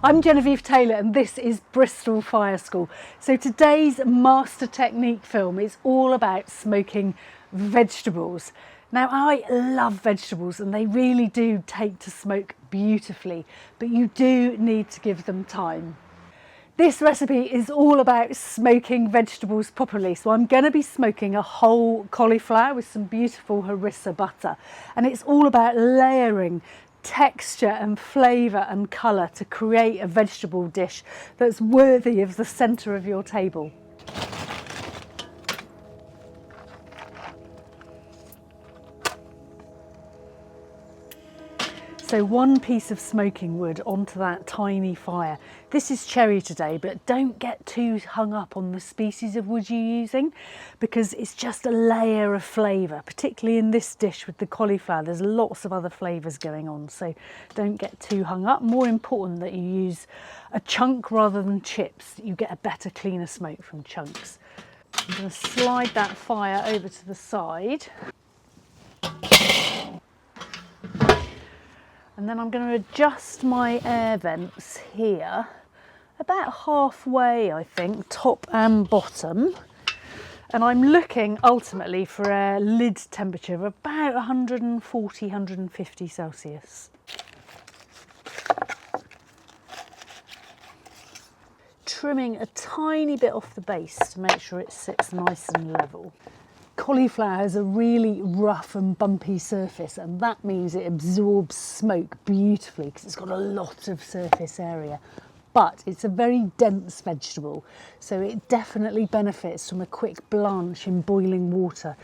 I'm Genevieve Taylor and this is Bristol Fire School. So today's master technique film is all about smoking vegetables. Now I love vegetables and they really do take to smoke beautifully, but you do need to give them time. This recipe is all about smoking vegetables properly. So I'm going to be smoking a whole cauliflower with some beautiful harissa butter. And it's all about layering texture and flavour and colour to create a vegetable dish that's worthy of the centre of your table. So one piece of smoking wood onto that tiny fire. This is cherry today, but don't get too hung up on the species of wood you're using because it's just a layer of flavour, particularly in this dish with the cauliflower. There's lots of other flavours going on, so don't get too hung up. More important that you use a chunk rather than chips. You get a better, cleaner smoke from chunks. I'm going to slide that fire over to the side. And then I'm going to adjust my air vents here, about halfway I think, top and bottom. And I'm looking ultimately for a lid temperature of about 140, 150 Celsius. Trimming a tiny bit off the base to make sure it sits nice and level. Cauliflower has a really rough and bumpy surface, and that means it absorbs smoke beautifully because it's got a lot of surface area. But it's a very dense vegetable, so it definitely benefits from a quick blanch in boiling water,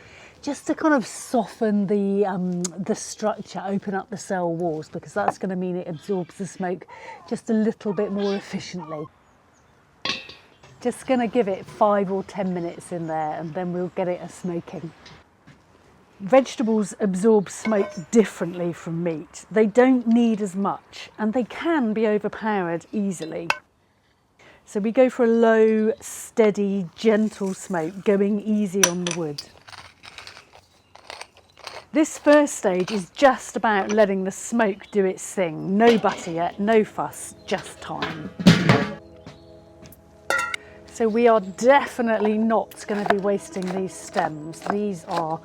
just to kind of soften the structure, open up the cell walls, because that's going to mean it absorbs the smoke just a little bit more efficiently. Just going to give it 5 or 10 minutes in there and then we'll get it a smoking. Vegetables absorb smoke differently from meat. They don't need as much and they can be overpowered easily. So we go for a low, steady, gentle smoke, going easy on the wood. This first stage is just about letting the smoke do its thing. No butter yet, no fuss, just time. So we are definitely not going to be wasting these stems. These are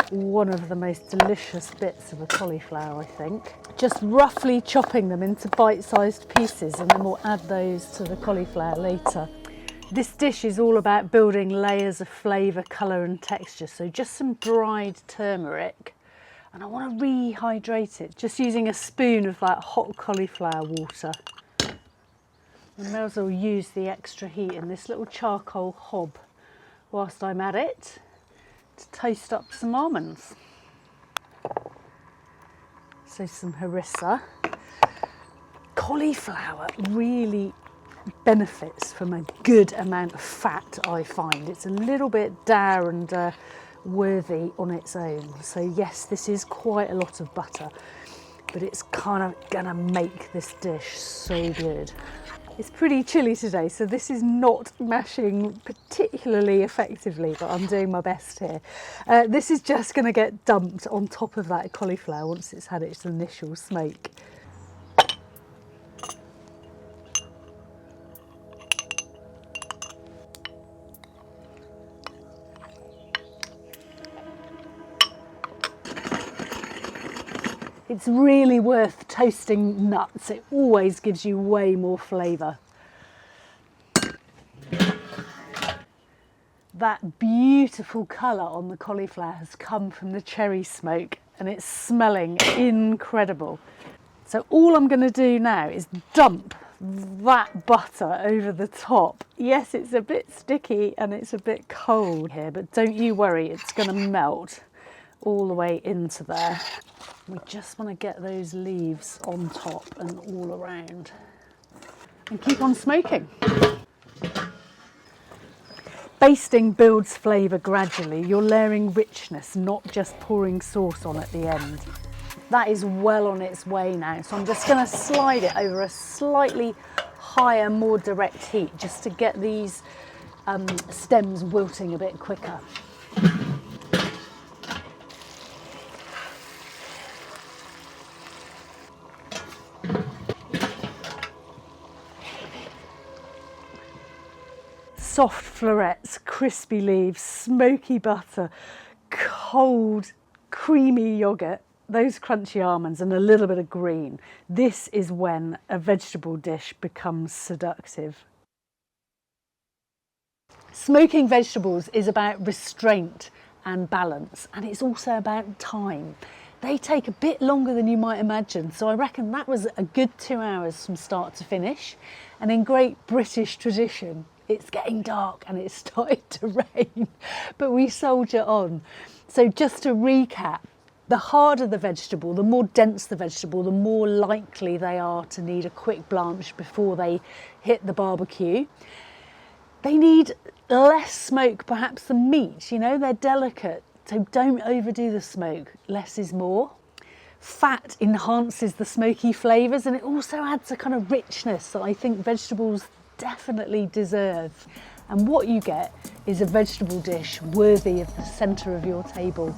one of the most delicious bits of a cauliflower, I think. Just roughly chopping them into bite-sized pieces and then we'll add those to the cauliflower later. This dish is all about building layers of flavour, colour and texture. So just some dried turmeric, and I want to rehydrate it, just using a spoon of like hot cauliflower water. I may as well use the extra heat in this little charcoal hob whilst I'm at it to toast up some almonds. So some harissa. Cauliflower really benefits from a good amount of fat, I find. It's a little bit dour and worthy on its own. So yes, this is quite a lot of butter, but it's kind of gonna make this dish so good. It's pretty chilly today, so this is not mashing particularly effectively, but I'm doing my best here. This is just going to get dumped on top of that cauliflower once it's had its initial smoke. It's really worth toasting nuts. It always gives you way more flavour. That beautiful colour on the cauliflower has come from the cherry smoke and it's smelling incredible. So all I'm going to do now is dump that butter over the top. Yes, it's a bit sticky and it's a bit cold here, but don't you worry, it's going to melt all the way into there. We just want to get those leaves on top and all around and keep on smoking. Basting builds flavour gradually. You're layering richness, not just pouring sauce on at the end. That is well on its way now, so I'm just going to slide it over a slightly higher, more direct heat just to get these stems wilting a bit quicker. soft florets, crispy leaves, smoky butter, cold, creamy yoghurt, those crunchy almonds and a little bit of green. This is when a vegetable dish becomes seductive. Smoking vegetables is about restraint and balance, and it's also about time. They take a bit longer than you might imagine, so I reckon that was a good 2 hours from start to finish. And in great British tradition, it's getting dark and it's started to rain, but we soldier on. So just to recap, the harder the vegetable, the more dense the vegetable, the more likely they are to need a quick blanch before they hit the barbecue. They need less smoke perhaps than meat, you know, they're delicate. So don't overdo the smoke, less is more. Fat enhances the smoky flavours, and it also adds a kind of richness that I think vegetables definitely deserve. And what you get is a vegetable dish worthy of the centre of your table.